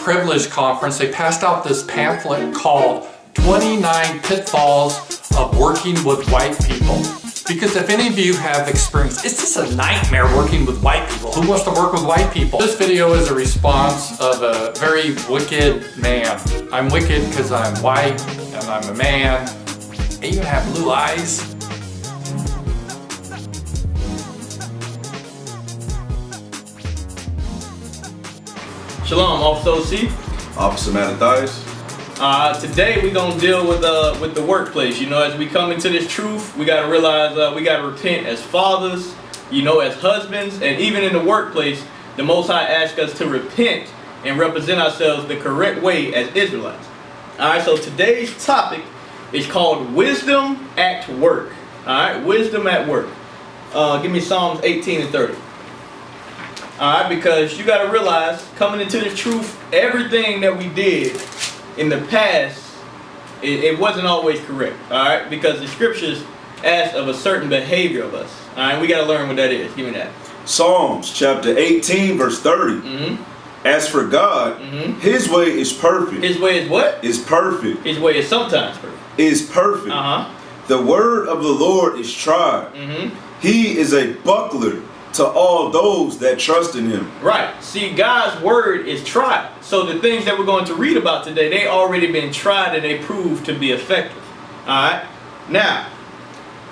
Privilege Conference, they passed out this pamphlet called 29 Pitfalls of Working with White People. Because if any of you have experienced, it's just a nightmare working with white people. Who wants to work with white people? This video is a response of a very wicked man. I'm wicked because I'm white and I'm a man. I even have blue eyes. Shalom, Officer OC. Officer Mattathias. Today we're gonna deal with the workplace. You know, as we come into this truth, we gotta realize we gotta repent as fathers, you know, as husbands, and even in the workplace, the Most High asks us to repent and represent ourselves the correct way as Israelites. All right. So today's topic is called wisdom at work. All right, wisdom at work. Give me Psalms 18 and 30. All right, because you got to realize, coming into the truth, everything that we did in the past, it wasn't always correct. All right, because the scriptures ask of a certain behavior of us. All right, we got to learn what that is. Give me that. Psalms chapter 18 verse 30. As for God, His way is perfect. His way is what? Is perfect. His way is sometimes perfect. Is perfect. The word of the Lord is tried. He is a buckler to all those that trust in Him. Right. See, God's word is tried. So the things that we're going to read about today, they already been tried and they proved to be effective. Alright. Now,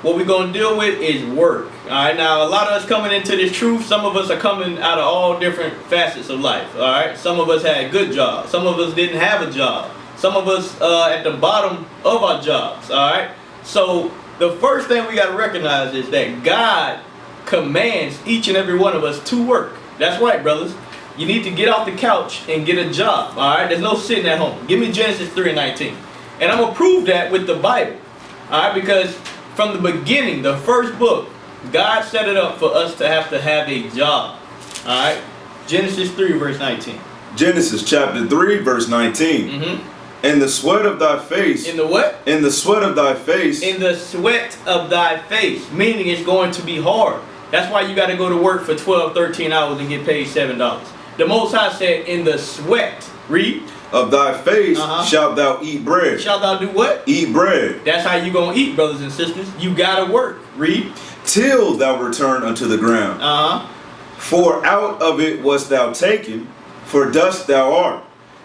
what we're going to deal with is work. Alright. Now, a lot of us coming into this truth, some of us are coming out of all different facets of life. Alright. Some of us had good jobs. Some of us didn't have a job. Some of us at the bottom of our jobs. Alright. So the first thing we got to recognize is that God commands each and every one of us to work. That's right, brothers. You need to get off the couch and get a job. Alright, there's no sitting at home. Give me Genesis 3:19. And I'm going to prove that with the Bible. Alright, because from the beginning, the first book, God set it up for us to have a job. Alright, Genesis 3 verse 19. Genesis chapter 3 verse 19. In the sweat of thy face. In the what? In the sweat of thy face. In the sweat of thy face. Meaning it's going to be hard. That's why you got to go to work for 12, 13 hours and get paid $7. The Most High said, in the sweat, read, of thy face shalt thou eat bread. Shalt thou do what? Eat bread. That's how you going to eat, brothers and sisters. You got to work. Read. Till thou return unto the ground. For out of it wast thou taken, for dust thou art,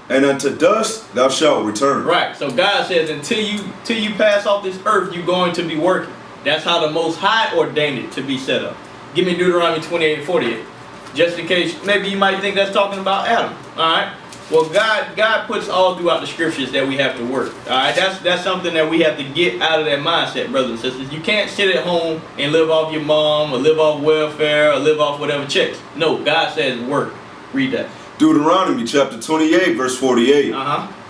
and unto dust thou shalt return. Right. So God says, until you pass off this earth, you're going to be working. That's how the Most High ordained it to be set up. Give me Deuteronomy 28 and 48. Just in case, maybe you might think that's talking about Adam. Alright? Well, God puts all throughout the scriptures that we have to work. Alright? That's something that we have to get out of that mindset, brothers and sisters. You can't sit at home and live off your mom, or live off welfare, or live off whatever checks. No, God says work. Read that. Deuteronomy chapter 28 verse 48.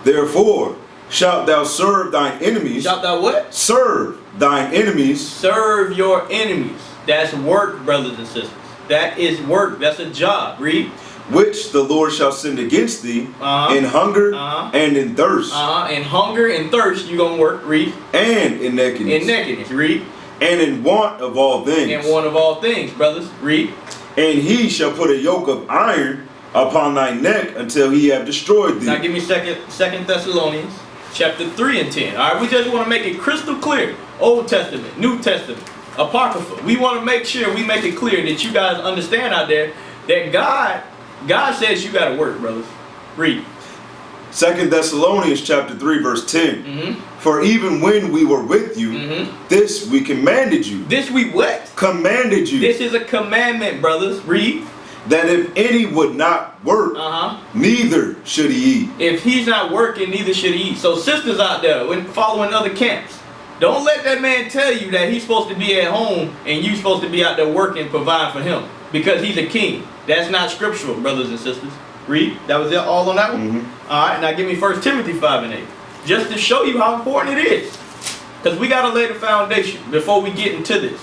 Therefore shalt thou serve thine enemies. Shalt thou what? Serve thine enemies. Serve your enemies. That's work, brothers and sisters. That is work. That's a job. Read. Which the Lord shall send against thee in hunger and in thirst. In hunger and thirst you're going to work. Read. And in nakedness. In nakedness. Read. And in want of all things. In want of all things, brothers. Read. And he shall put a yoke of iron upon thy neck until he have destroyed thee. Now give me Second Thessalonians chapter 3 and 10. All right, we just want to make it crystal clear. Old Testament, New Testament, Apocrypha. We want to make sure we make it clear that you guys understand out there that God says you got to work, brothers. Read. 2 Thessalonians chapter 3 verse 10. For even when we were with you, this we commanded you. This we what? Commanded you. This is a commandment, brothers. Read. That if any would not work, neither should he eat. If he's not working, neither should he eat. So sisters out there, when following other camps, don't let that man tell you that he's supposed to be at home and you're supposed to be out there working, providing for him, because he's a king. That's not scriptural, brothers and sisters. Read. That was it, all on that one? Alright, now give me 1 Timothy 5 and 8. Just to show you how important it is. Because we got to lay the foundation before we get into this.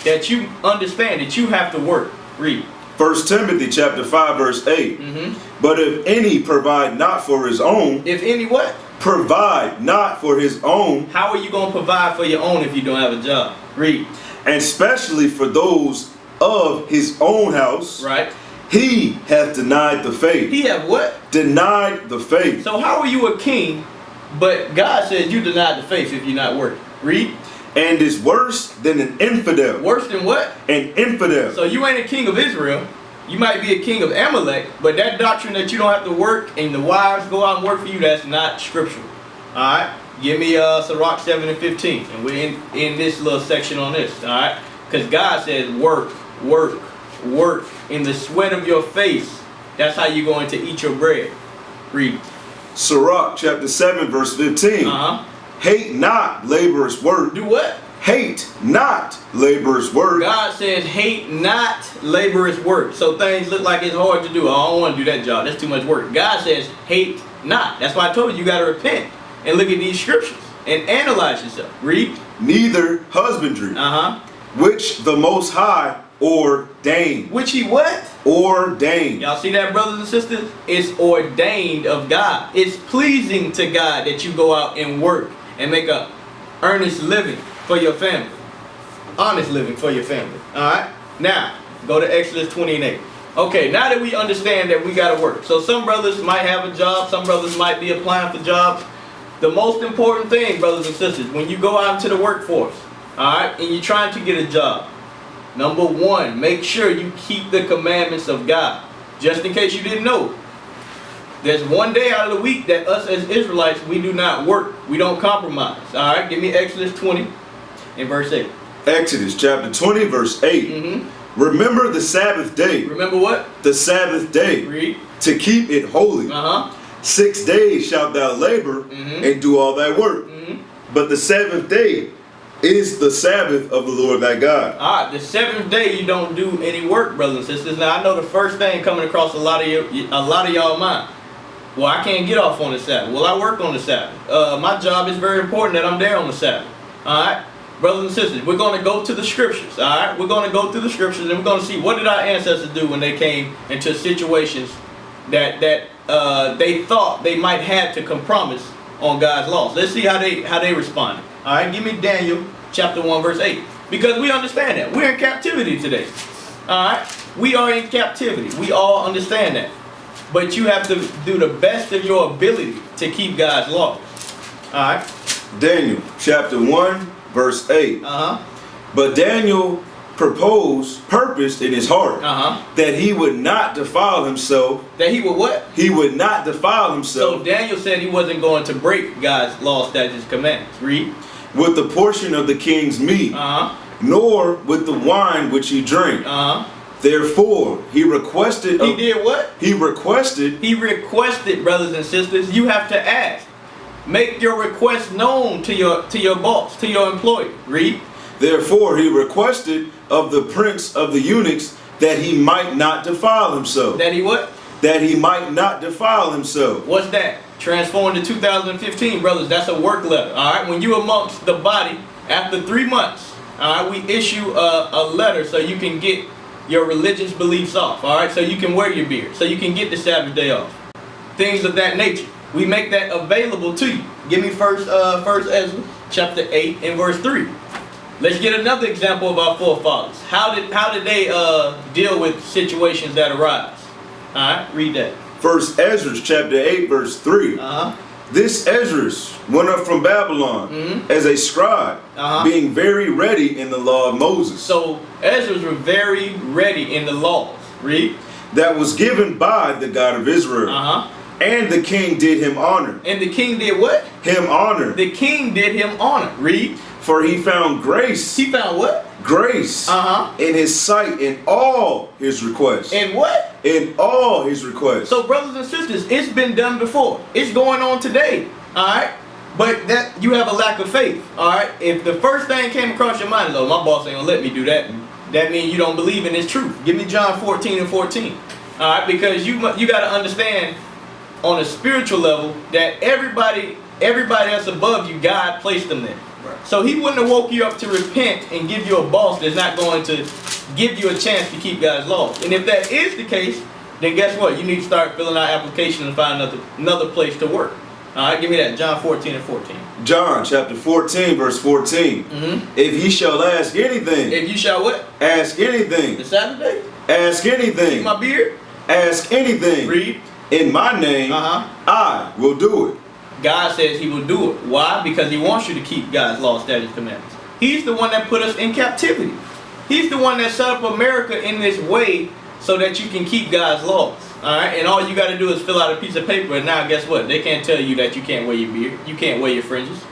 That you understand that you have to work. Read. 1 Timothy chapter 5 verse 8. But if any provide not for his own. If any what? Provide not for his own. How are you going to provide for your own if you don't have a job? Read. And especially for those of his own house. Right. He hath denied the faith. He have what? Denied the faith. So how are you a king, but God says you denied the faith if you're not working? Read. And is worse than an infidel. Worse than what? An infidel. So you ain't a king of Israel. You might be a king of Amalek, but that doctrine that you don't have to work and the wives go out and work for you, that's not scriptural. Alright? Give me Sirach 7 and 15. And we're in this little section on this. Alright? Because God says work, work, work in the sweat of your face. That's how you're going to eat your bread. Read. Sirach chapter 7 verse 15. Hate not laborer's work. Do what? Hate not laborer's work. God says hate not laborer's work. So things look like it's hard to do. I don't want to do that job. That's too much work. God says hate not. That's why I told you got to repent and look at these scriptures and analyze yourself. Read. Neither husbandry. Which the Most High ordained. Which he what? Ordained. Y'all see that, brothers and sisters? It's ordained of God. It's pleasing to God that you go out and work and make a earnest living for your family. Honest living for your family. Alright? Now, go to Exodus 20 and 8. Okay, now that we understand that we got to work. So some brothers might have a job. Some brothers might be applying for jobs. The most important thing, brothers and sisters, when you go out into the workforce, alright, and you're trying to get a job, number one, make sure you keep the commandments of God. Just in case you didn't know. There's one day out of the week that us as Israelites, we do not work. We don't compromise. Alright, give me Exodus 20 and verse 8. Exodus chapter 20 verse 8. Remember the Sabbath day. Remember what? The Sabbath day. Read. To keep it holy. 6 days shalt thou labor and do all thy work. But the seventh day is the Sabbath of the Lord thy God. Alright, the seventh day you don't do any work, brothers and sisters. Now I know the first thing coming across a lot of y'all mind. Well, I can't get off on the Sabbath. Well, I work on the Sabbath. My job is very important that I'm there on the Sabbath. Alright? Brothers and sisters, we're going to go to the scriptures. Alright? We're going to go through the scriptures and we're going to see what did our ancestors do when they came into situations that they thought they might have to compromise on God's laws. Let's see how they responded. Alright? Give me Daniel chapter 1 verse 8. Because we understand that. We're in captivity today. Alright? We are in captivity. We all understand that. But you have to do the best of your ability to keep God's laws. Alright? Daniel chapter 1 verse 8. But Daniel purposed in his heart that he would not defile himself. That he would what? He would not defile himself. So Daniel said he wasn't going to break God's law, statutes, commandments. Read. With the portion of the king's meat, nor with the wine which he drank. Therefore, he requested. He did what? He requested. He requested, brothers and sisters. You have to ask. Make your request known to your boss, to your employer. Read. Therefore, he requested of the prince of the eunuchs that he might not defile himself. That he what? That he might not defile himself. What's that? Transformed to 2015, brothers. That's a work letter. All right. When you amongst the body after 3 months, all right, we issue a letter so you can get your religious beliefs off. All right. So you can wear your beard. So you can get the Sabbath day off. Things of that nature. We make that available to you. Give me first Ezra chapter 8 and verse 3. Let's get another example of our forefathers. How did they deal with situations that arise? All right, read that. First Ezra chapter 8 verse 3. This Ezra went up from Babylon as a scribe, being very ready in the law of Moses. So Ezra was very ready in the laws. Read. That was given by the God of Israel. And the king did him honor. And the king did what? Him honor. The king did him honor. Read. For he found grace. He found what? Grace. In his sight in all his requests. In what? In all his requests. So brothers and sisters, it's been done before. It's going on today. Alright? But that you have a lack of faith. Alright? If the first thing came across your mind is, oh, my boss ain't gonna let me do that. That means you don't believe in his truth. Give me John 14 and 14. Alright? Because you got to understand on a spiritual level that everybody that's above you, God placed them there. So he wouldn't have woke you up to repent and give you a boss that's not going to give you a chance to keep God's laws. And if that is the case, then guess what? You need to start filling out applications and find another place to work. Alright, give me that. John 14 and 14. John chapter 14 verse 14. If ye shall ask anything. If you shall what? Ask anything. The Sabbath day? Ask anything. See my beard? Ask anything. Read. In my name, I will do it. God says he will do it. Why? Because he wants you to keep God's law, statutes, commandments. He's the one that put us in captivity. He's the one that set up America in this way so that you can keep God's laws. Alright? And all you got to do is fill out a piece of paper, and now guess what? They can't tell you that you can't wear your beard. You can't wear your fringes.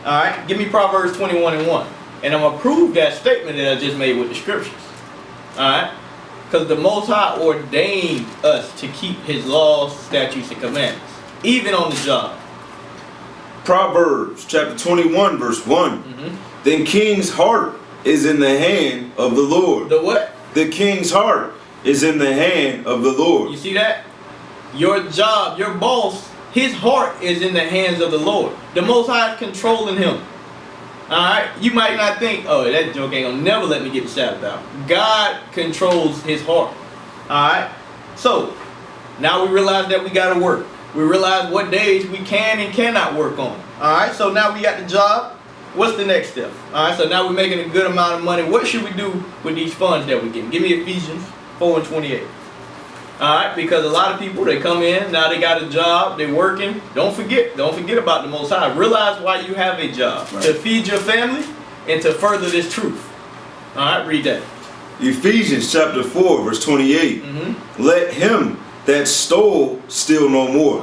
Alright? Give me Proverbs 21:1. And I'm going to prove that statement that I just made with the scriptures. Alright? Because the Most High ordained us to keep his laws, statutes, and commandments. Even on the job. Proverbs chapter 21 verse 1. Then king's heart is in the hand of the Lord. The what? The king's heart is in the hand of the Lord. You see that? Your job, your boss, his heart is in the hands of the Lord. The Most High is controlling him. Alright? You might not think, oh, that joke ain't gonna never let me get the Sabbath out. God controls his heart. Alright? So, now we realize that we gotta work. We realize what days we can and cannot work on. Alright? So now we got the job. What's the next step? Alright, so now we're making a good amount of money. What should we do with these funds that we're getting? Give me Ephesians 4:28. Alright, because a lot of people, they come in, now they got a job, they're working. Don't forget about the Most High. Realize why you have a job. Right. To feed your family and to further this truth. Alright, read that. Ephesians chapter 4 verse 28. Let him that stole steal no more.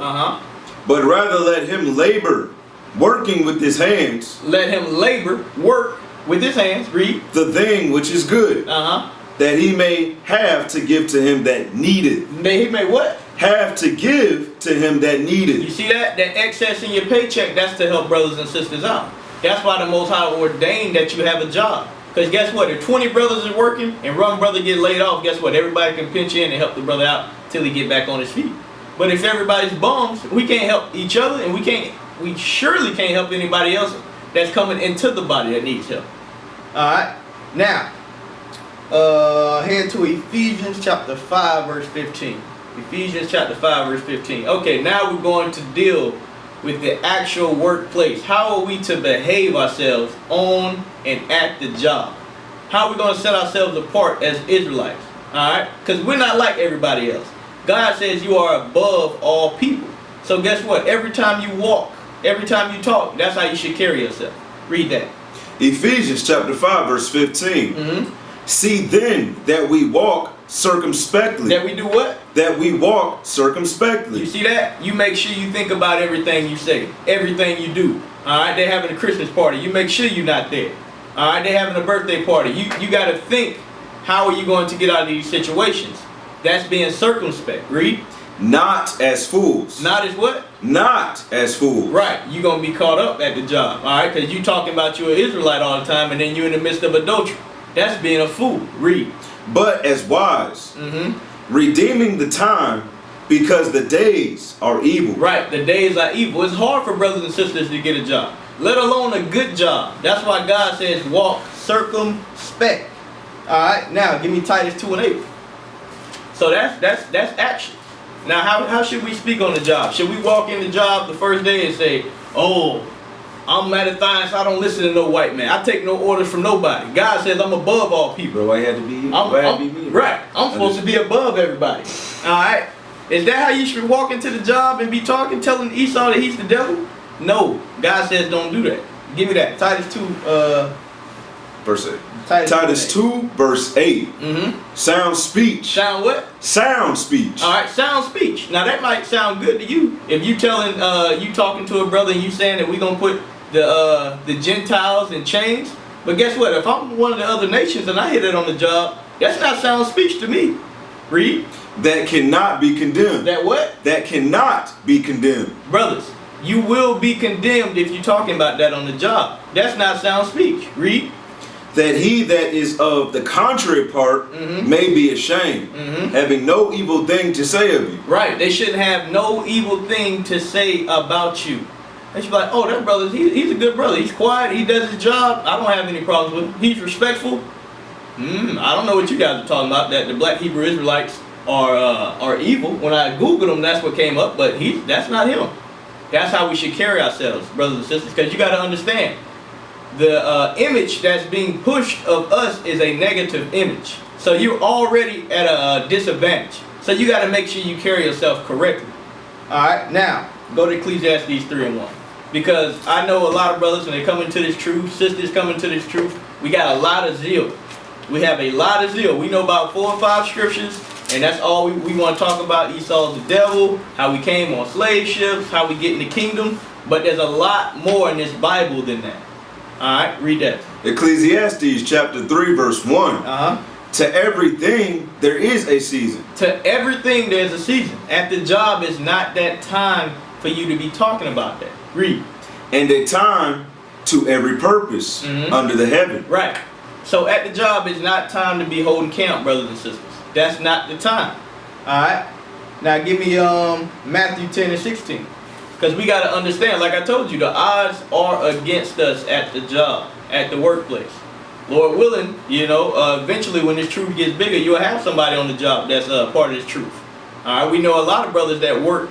But rather let him labor, working with his hands. Let him labor, work with his hands. Read. The thing which is good. That he may have to give to him that needed. He may what? Have to give to him that needed. You see that? That excess in your paycheck, that's to help brothers and sisters out. That's why the Most High ordained that you have a job. Because guess what? If 20 brothers are working and one brother get laid off, guess what? Everybody can pinch in and help the brother out till he get back on his feet. But if everybody's bums, we can't help each other, and we surely can't help anybody else that's coming into the body that needs help. Alright? Now, head to Ephesians chapter 5 verse 15. Ephesians chapter 5 verse 15. Okay, now we're going to deal with the actual workplace. How are we to behave ourselves on and at the job? How are we going to set ourselves apart as Israelites? Alright? Because we're not like everybody else. God says you are above all people. So guess what? Every time you walk, every time you talk, that's how you should carry yourself. Read that. Ephesians chapter 5 verse 15. See then that we walk circumspectly. That we do what? That we walk circumspectly. You see that? You make sure you think about everything you say, everything you do. Alright, they're having a Christmas party. You make sure you're not there. Alright, they're having a birthday party. You got to think, how are you going to get out of these situations? That's being circumspect. Read. Not as fools. Not as what? Not as fools. Right. You're going to be caught up at the job. Alright, because you talking about you're an Israelite all the time and then you're in the midst of adultery. That's being a fool. Read. But as wise, redeeming the time, because the days are evil. Right, the days are evil. It's hard for brothers and sisters to get a job, let alone a good job. That's why God says walk circumspect. Alright, now give me Titus 2:8. So that's action. Now how should we speak on the job? Should we walk in the job the first day and say, oh, I'm Mattathias, I don't listen to no white man. I take no orders from nobody. God says I'm above all people. Bro, why you had to be me? Right. I'm supposed to be above everybody. Alright? Is that how you should walk into the job and be talking, telling Esau that he's the devil? No. God says don't do that. Give me that. Titus 2, verse 8. Titus 2 verse 8. Sound speech. Sound what? Sound speech. Alright, sound speech. Now that might sound good to you. If you telling you talking to a brother and you saying that we're gonna put the Gentiles in chains. But guess what? If I'm one of the other nations and I hit it on the job, that's not sound speech to me. Read. That cannot be condemned. That what? That cannot be condemned. Brothers, you will be condemned if you're talking about that on the job. That's not sound speech. Read. That he that is of the contrary part may be ashamed, having no evil thing to say of you. Right. They shouldn't have no evil thing to say about you. They should be like, oh, that brother, he's a good brother. He's quiet. He does his job. I don't have any problems with him. He's respectful. I don't know what you guys are talking about, that the black Hebrew Israelites are evil. When I Googled them, that's what came up. But that's not him. That's how we should carry ourselves, brothers and sisters. Because you got to understand, the image that's being pushed of us is a negative image. So you're already at a disadvantage. So you got to make sure you carry yourself correctly. Alright, now go to Ecclesiastes 3:1. Because I know a lot of brothers, when they come into this truth, sisters come into this truth, we got a lot of zeal. We have a lot of zeal. We know about 4 or 5 scriptures, and that's all we want to talk about. Esau's the devil, how we came on slave ships, how we get in the kingdom. But there's a lot more in this Bible than that. Alright, read that. Ecclesiastes chapter 3 verse 1. To everything there is a season. To everything there's a season. At the job is not that time for you to be talking about that. Read. And a time to every purpose under the heaven. Right. So at the job is not time to be holding camp, brothers and sisters. That's not the time. Alright. Now give me Matthew 10 and 16. Because we got to understand, like I told you, the odds are against us at the job, at the workplace. Lord willing, you know, eventually when this truth gets bigger, you'll have somebody on the job that's part of this truth. Alright, we know a lot of brothers that work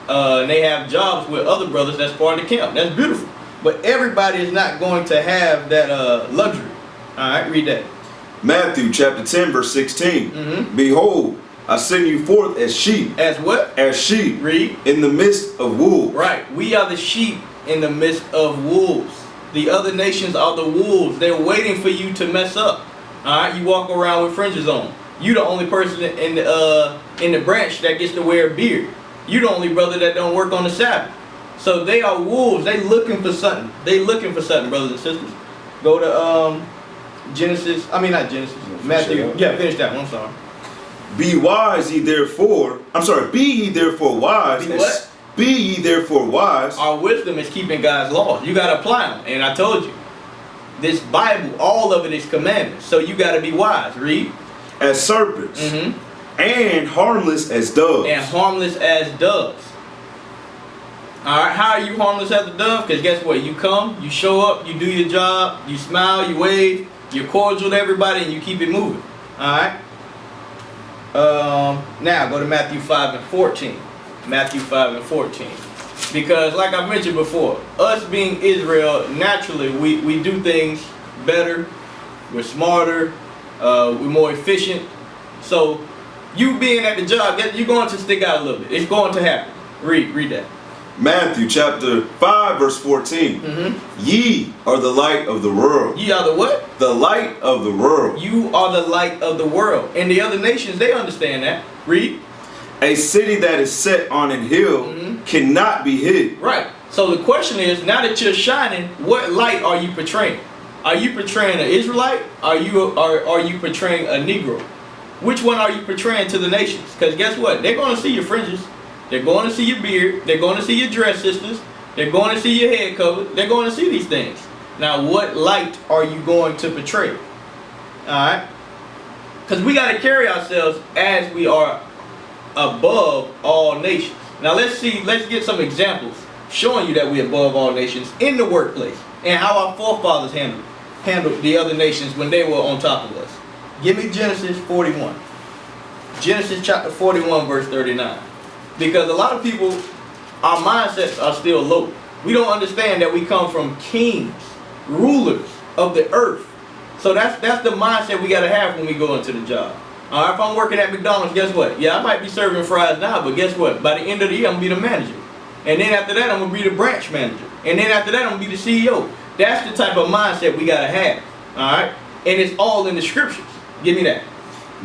and they have jobs with other brothers that's part of the camp. That's beautiful. But everybody is not going to have that luxury. Alright, read that. Matthew chapter 10 verse 16. Behold, I send you forth as sheep. As what? As sheep. Read. In the midst of wolves. Right. We are the sheep in the midst of wolves. The other nations are the wolves. They're waiting for you to mess up. Alright, you walk around with fringes on. You the only person in the branch that gets to wear a beard. You the only brother that don't work on the Sabbath. So they are wolves. They looking for something. They looking for something, brothers and sisters. Go to Genesis. I mean not Genesis. Matthew. Yeah, finish that one. I'm sorry. Be wise ye therefore. I'm sorry. Be ye therefore wise. Be what? Be ye therefore wise. Our wisdom is keeping God's laws. You got to apply them. And I told you, this Bible, all of it is commandments. So you got to be wise. Read. As serpents. And harmless as doves. And harmless as doves. Alright, how are you harmless as a dove? Because guess what? You come, you show up, you do your job, you smile, you wave, you're cordial to everybody, and you keep it moving. Alright? Now, go to Matthew 5 and 14. Matthew 5 and 14. Because, like I mentioned before, us being Israel, naturally, we do things better, we're smarter, we're more efficient. So, you being at the job, you're going to stick out a little bit. It's going to happen. Read that. Matthew chapter 5 verse 14. Ye are the light of the world. Ye are the what? The light of the world. You are the light of the world. And the other nations, they understand that. Read. A city that is set on an hill cannot be hid. Right. So the question is, now that you're shining, what light are you portraying? Are you portraying an Israelite? Are you portraying a Negro? Which one are you portraying to the nations? Because guess what? They're going to see your fringes. They're going to see your beard. They're going to see your dress, sisters. They're going to see your head covered. They're going to see these things. Now, what light are you going to portray? Alright? Because we got to carry ourselves as we are above all nations. Now, let's get some examples showing you that we're above all nations in the workplace and how our forefathers handled the other nations when they were on top of us. Give me Genesis 41. Genesis chapter 41, verse 39. Because a lot of people, our mindsets are still low. We don't understand that we come from kings, rulers of the earth. So that's the mindset we got to have when we go into the job. All right, if I'm working at McDonald's, guess what? Yeah, I might be serving fries now, but guess what? By the end of the year, I'm going to be the manager. And then after that, I'm going to be the branch manager. And then after that, I'm going to be the CEO. That's the type of mindset we got to have. All right? And it's all in the scriptures. Give me that.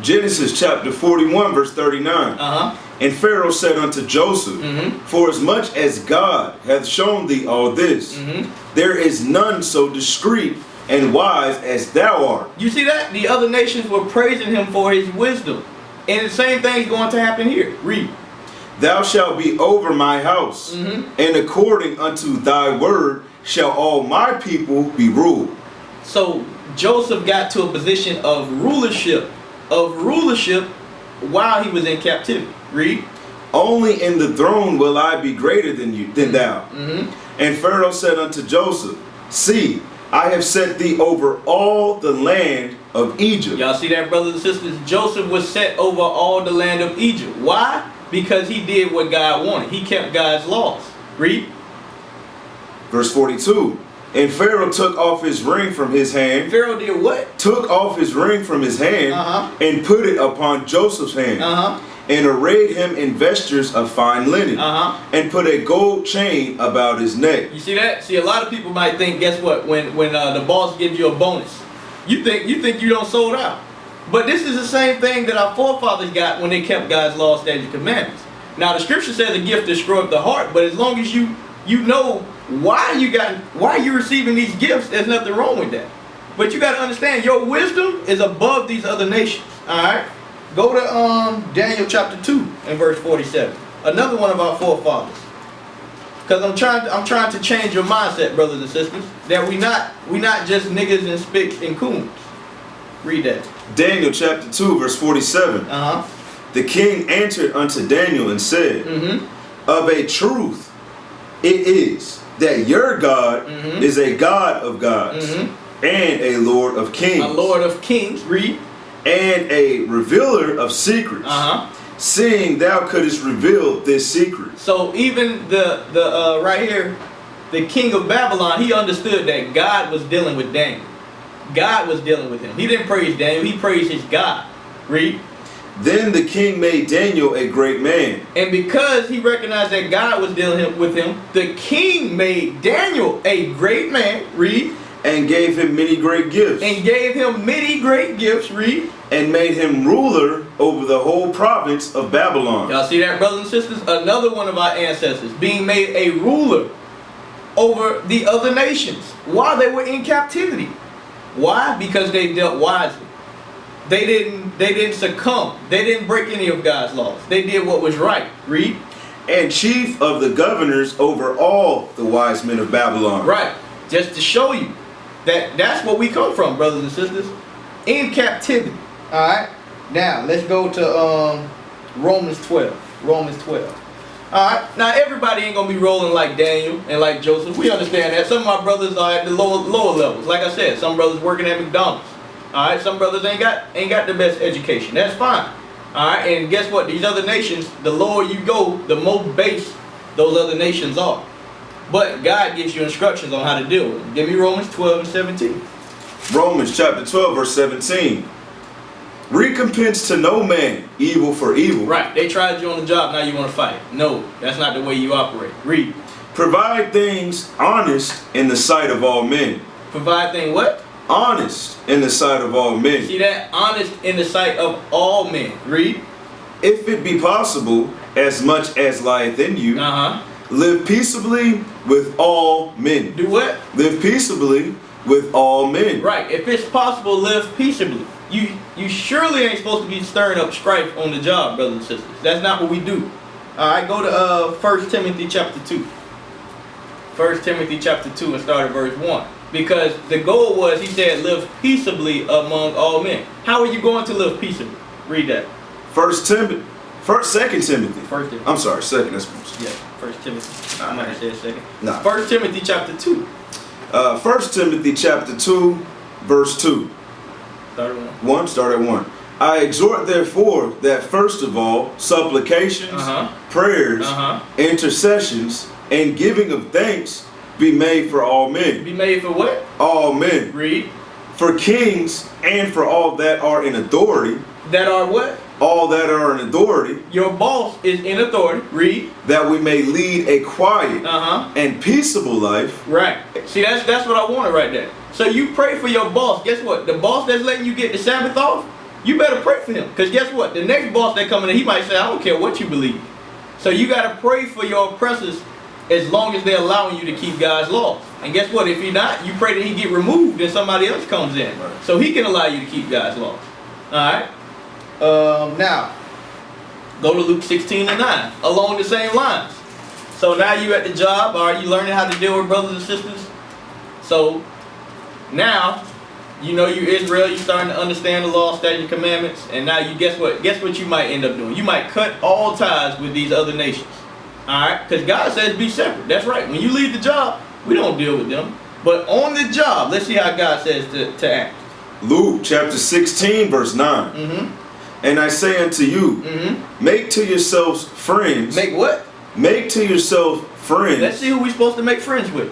Genesis chapter 41, verse 39. And Pharaoh said unto Joseph, For as much as God hath shown thee all this, there is none so discreet and wise as thou art. You see that? The other nations were praising him for his wisdom. And the same thing's going to happen here. Read. Thou shalt be over my house, and according unto thy word shall all my people be ruled. So Joseph got to a position of rulership while he was in captivity. Read. Only in the throne will I be greater than thou. And Pharaoh said unto Joseph, See, I have set thee over all the land of Egypt. Y'all see that, brothers and sisters? Joseph was set over all the land of Egypt. Why? Because he did what God wanted. He kept God's laws. Read. Verse 42. And Pharaoh took off his ring from his hand. Pharaoh did what? Took off his ring from his hand and put it upon Joseph's hand. And arrayed him in vestures of fine linen, and put a gold chain about his neck. You see that? See, a lot of people might think, guess what? When the boss gives you a bonus, you think you don't sold out. But this is the same thing that our forefathers got when they kept God's laws, statutes, commandments. Now the scripture says a gift destroyeth the heart, but as long as you know why you're receiving these gifts, there's nothing wrong with that. But you got to understand, your wisdom is above these other nations. All right. Go to Daniel chapter 2 and verse 47. Another one of our forefathers. Because I'm trying to change your mindset, brothers and sisters, that we not just niggas and spicks and coons. Read that. Daniel chapter 2 verse 47. The king answered unto Daniel and said, of a truth it is that your God is a God of gods and a Lord of kings. A Lord of kings. Read. And a revealer of secrets, seeing thou couldst reveal this secret. So even the right here, the king of Babylon, he understood that God was dealing with Daniel. God was dealing with him. He didn't praise Daniel, he praised his God. Read. Then the king made Daniel a great man. And because he recognized that God was dealing with him, the king made Daniel a great man. Read. And gave him many great gifts. And gave him many great gifts. Read. And made him ruler over the whole province of Babylon. Y'all see that, brothers and sisters? Another one of our ancestors being made a ruler over the other nations while they were in captivity. Why? Because they dealt wisely. They didn't succumb. They didn't break any of God's laws. They did what was right. Read. And chief of the governors over all the wise men of Babylon. Right. Just to show you that's what we come from, brothers and sisters, in captivity. All right. Now let's go to Romans 12. Romans 12. All right. Now everybody ain't gonna be rolling like Daniel and like Joseph. We understand that. Some of our brothers are at the lower levels. Like I said, some brothers working at McDonald's. All right. Some brothers ain't got the best education. That's fine. All right. And guess what? These other nations, the lower you go, the more base those other nations are. But God gives you instructions on how to deal with it. Give me Romans 12 and 17. Romans chapter 12 verse 17. Recompense to no man evil for evil. Right. They tried you on the job, now you want to fight. No, that's not the way you operate. Read. Provide things honest in the sight of all men. Provide things what? Honest in the sight of all men. See that? Honest in the sight of all men. Read. If it be possible, as much as lieth in you, live peaceably with all men. Do what? Live peaceably with all men. Right. If it's possible, live peaceably. You surely ain't supposed to be stirring up strife on the job, brothers and sisters. That's not what we do. All right, go to 1 Timothy chapter 2. 1 Timothy chapter 2 and start at verse 1. Because the goal was, he said, live peaceably among all men. How are you going to live peaceably? Read that. 2 Timothy. First Timothy. I'm sorry, second. That's yeah. 1 Timothy. I might have said second. Nah. 1 Timothy chapter 2. 1 Timothy chapter 2, verse 2. Start at 1. I exhort therefore that first of all supplications, prayers, intercessions, and giving of thanks be made for all men. Be made for what? All men. Read. For kings and for all that are in authority. That are what? All that are in authority. Your boss is in authority. Read. That we may lead a quiet and peaceable life. Right. See, that's what I wanted right there. So you pray for your boss. Guess what? The boss that's letting you get the Sabbath off, you better pray for him. Because guess what? The next boss that coming in, he might say, I don't care what you believe. So you got to pray for your oppressors as long as they're allowing you to keep God's laws. And guess what? If you're not, you pray that he get removed and somebody else comes in. So he can allow you to keep God's laws. Alright? Now, go to Luke 16 and 9. Along the same lines. So now you at the job. Alright, you learning how to deal with brothers and sisters. So now, you know you Israel, you starting to understand the law, statutes, commandments, and now you guess what you might end up doing? You might cut all ties with these other nations. Alright? Because God says be separate. That's right. When you leave the job, we don't deal with them. But on the job, let's see how God says to act. Luke chapter 16 verse 9. And I say unto you, make to yourselves friends. Make what? Make to yourself friends. Let's see who we're supposed to make friends with.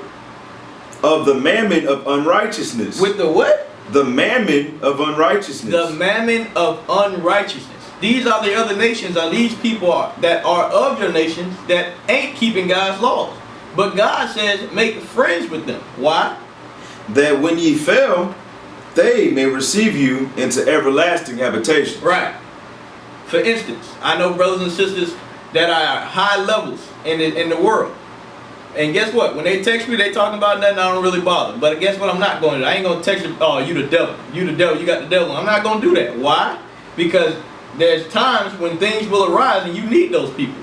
of the mammon of unrighteousness. With the what? The mammon of unrighteousness. The mammon of unrighteousness. These are the other nations, are these people that are of your nations that ain't keeping God's laws. But God says make friends with them. Why? That when ye fail, they may receive you into everlasting habitation. Right. For instance, I know brothers and sisters that are at high levels in the world. And guess what? When they text me, they talking about nothing, I don't really bother. But guess what I'm not going to do? I ain't going to text you, oh, you the devil. You the devil. You got the devil. I'm not going to do that. Why? Because there's times when things will arise and you need those people.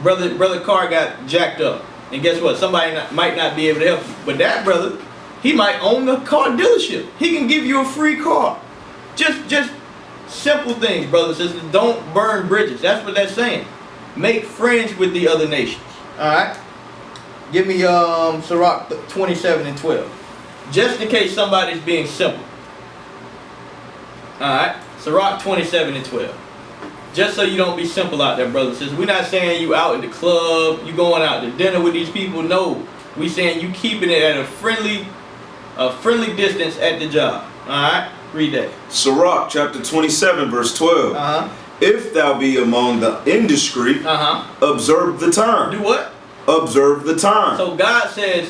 Brother car got jacked up. And guess what? Somebody might not be able to help you. But that brother, he might own the car dealership. He can give you a free car. Just simple things, brothers and sisters. Don't burn bridges. That's what that's saying. Make friends with the other nations. Alright? Give me Sirach 27 and 12. Just in case somebody's being simple. Alright? Sirach 27 and 12. Just so you don't be simple out there, brothers and sisters. We're not saying you out at the club, you going out to dinner with these people. No. We saying you keeping it at a friendly distance at the job. Alright? Read that. Sirach chapter 27 verse 12. If thou be among the indiscreet, observe the time. Do what? Observe the time. So God says,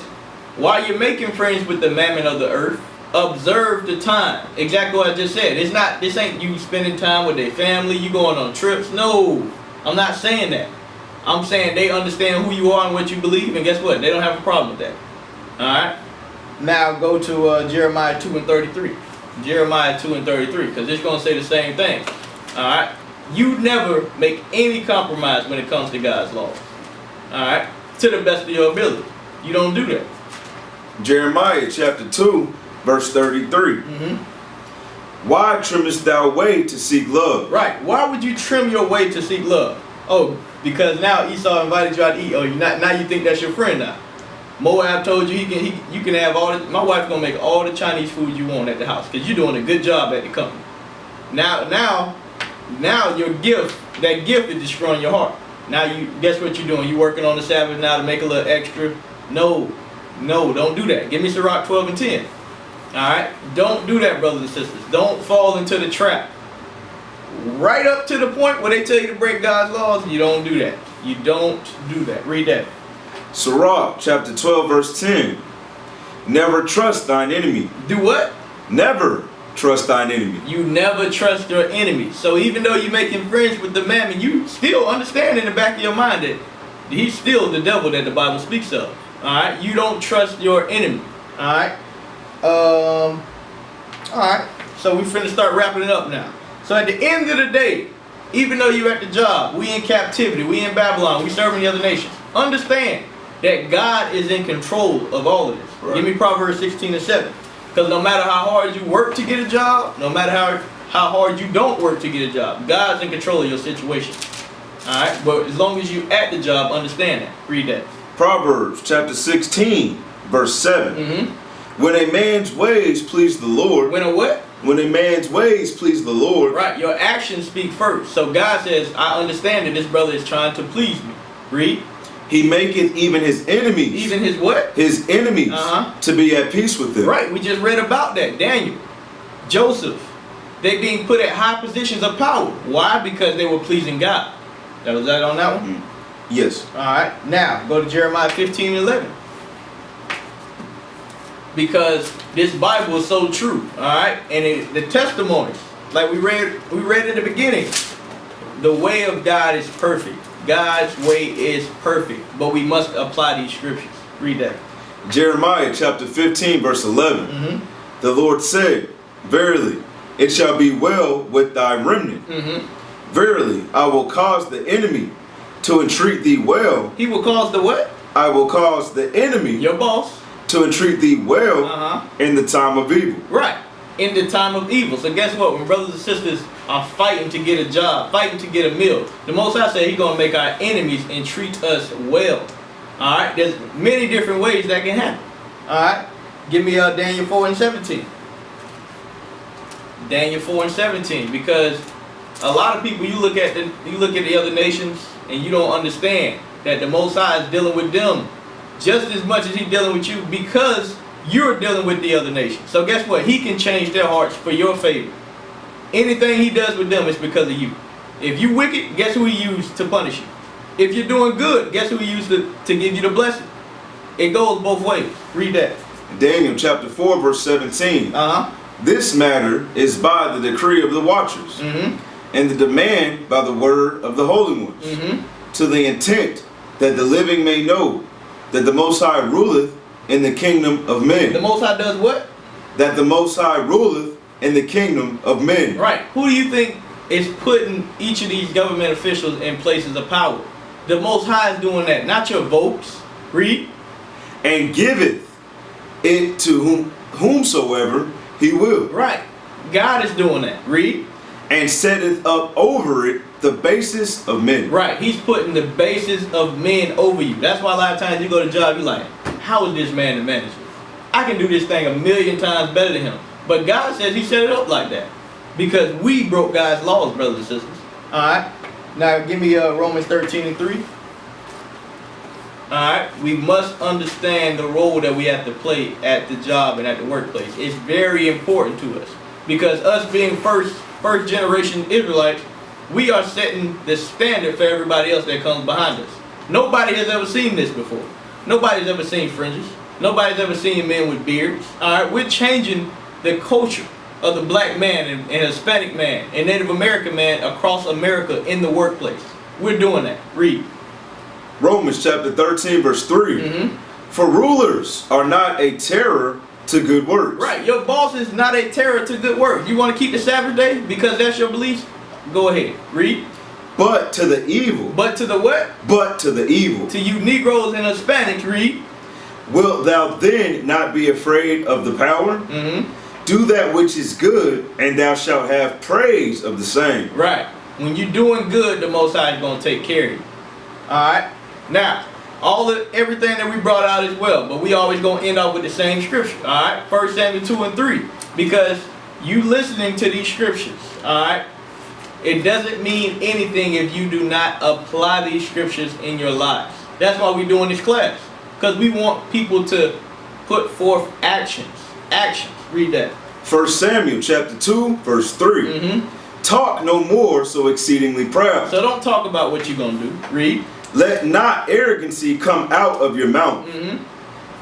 while you're making friends with the mammon of the earth, observe the time. Exactly what I just said. This ain't you spending time with their family, you going on trips. No, I'm not saying that. I'm saying they understand who you are and what you believe, and guess what? They don't have a problem with that. Alright? Now go to Jeremiah 2 and 33. Jeremiah 2 and 33, because it's going to say the same thing. Alright? You never make any compromise when it comes to God's laws. Alright? To the best of your ability. You don't do that. Jeremiah chapter 2 verse 33. Why trimmest thou way to seek love? Right. Why would you trim your way to seek love? Oh, because now Esau invited you out to eat. Oh, now you think that's your friend now. Moab told you you can have all the, my wife's gonna make all the Chinese food you want at the house because you're doing a good job at the company. Now your gift, that gift is destroying your heart. Now guess what you're doing? You working on the Sabbath now to make a little extra. No, don't do that. Give me Sirach 12 and 10. Alright? Don't do that, brothers and sisters. Don't fall into the trap. Right up to the point where they tell you to break God's laws, you don't do that. You don't do that. Read that. Sirach chapter 12 verse 10. Never trust thine enemy. Do what? Never trust thine enemy. You never trust your enemy. So even though you're making friends with the mammon, you still understand in the back of your mind that he's still the devil that the Bible speaks of. Alright? You don't trust your enemy. Alright? Alright. So we finna start wrapping it up now. So at the end of the day, even though you're at the job, we in captivity, we in Babylon, we serving the other nations, understand that God is in control of all of this. Right. Give me Proverbs 16 and 7. Because no matter how hard you work to get a job, no matter how hard you don't work to get a job, God's in control of your situation. Alright? But as long as you at the job, understand that. Read that. Proverbs chapter 16, verse 7. When a man's ways please the Lord. When a what? When a man's ways please the Lord. Right, your actions speak first. So God says, I understand that this brother is trying to please me. Read. He maketh even his enemies. Even his what? His enemies to be at peace with them. Right, we just read about that. Daniel, Joseph, they being put at high positions of power. Why? Because they were pleasing God. Was that on that one? Yes. Alright, now go to Jeremiah 15 and 11. Because this Bible is so true. Alright? And the testimonies, like we read in the beginning, the way of God is perfect. God's way is perfect, but we must apply these scriptures. Read that. Jeremiah chapter 15 verse 11. The Lord said, verily, it shall be well with thy remnant. Verily, I will cause the enemy to entreat thee well. He will cause the what? I will cause the enemy, your boss, to entreat thee well in the time of evil. Right. In the time of evil. So guess what? When brothers and sisters are fighting to get a job, fighting to get a meal, the Most High said He's going to make our enemies entreat us well. Alright? There's many different ways that can happen. Alright? Give me Daniel 4 and 17. Daniel 4 and 17. Because a lot of people, you look at the other nations and you don't understand that the Most High is dealing with them just as much as He's dealing with you, because you're dealing with the other nation. So guess what? He can change their hearts for your favor. Anything he does with them is because of you. If you wicked, guess who he used to punish you? If you're doing good, guess who he used to give you the blessing? It goes both ways. Read that. Daniel chapter 4 verse 17. This matter is by the decree of the watchers, and the demand by the word of the holy ones, to the intent that the living may know that the Most High ruleth in the kingdom of men. The Most High does what? That the Most High ruleth in the kingdom of men. Right. Who do you think is putting each of these government officials in places of power? The Most High is doing that, not your votes. Read. And giveth it to whomsoever he will. Right. God is doing that. Read. And setteth up over it the basis of men. Right. He's putting the basis of men over you. That's why a lot of times you go to a job, you're like, how is this man the manager? I can do this thing 1,000,000 times better than him. But God says he set it up like that. Because we broke God's laws, brothers and sisters. Alright. Now give me Romans 13:3. Alright. We must understand the role that we have to play at the job and at the workplace. It's very important to us. Because us being first generation Israelites, we are setting the standard for everybody else that comes behind us. Nobody has ever seen this before. Nobody's ever seen fringes. Nobody's ever seen men with beards. Alright, we're changing the culture of the black man and Hispanic man and Native American man across America in the workplace. We're doing that. Read. Romans chapter 13 verse 3. For rulers are not a terror to good works. Right, your boss is not a terror to good works. You want to keep the Sabbath day because that's your beliefs? Go ahead. Read. But to the evil. But to the what? But to the evil. To you Negroes and Hispanics, read. Wilt thou then not be afraid of the power? Do that which is good, and thou shalt have praise of the same. Right. When you're doing good, the Most High is going to take care of you. Alright? Now, everything that we brought out as well, but we always going to end up with the same scripture. Alright? 1 Samuel 2 and 3. Because you listening to these scriptures, alright, it doesn't mean anything if you do not apply these scriptures in your lives. That's why we're doing this class. Because we want people to put forth actions. Actions. Read that. 1 Samuel chapter 2 verse 3. Talk no more so exceedingly proud. So don't talk about what you're going to do. Read. Let not arrogancy come out of your mouth.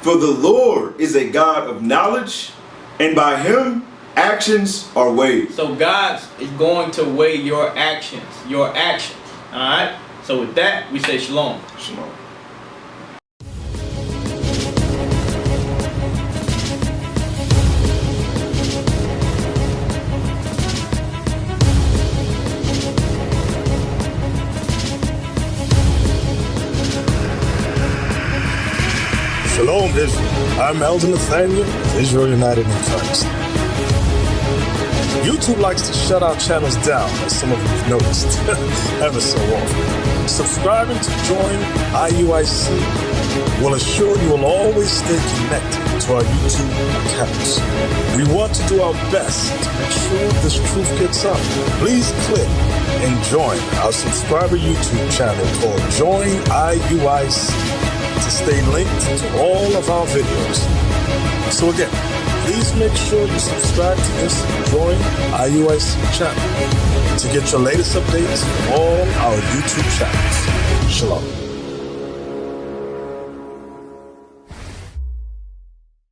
For the Lord is a God of knowledge, and by him actions are weighed. So God is going to weigh your actions. Your actions. Alright? So with that, we say shalom. Shalom. Shalom, Israel. I'm Elder Nathaniel of Israel United in Christ. YouTube likes to shut our channels down, as some of you have noticed, ever so often. Subscribing to join IUIC will assure you will always stay connected to our YouTube accounts. We want to do our best to make sure this truth gets out. Please click and join our subscriber YouTube channel called Join IUIC to stay linked to all of our videos. So again, please make sure you subscribe to this Join IUIC channel to get your latest updates from all our YouTube channels. Shalom.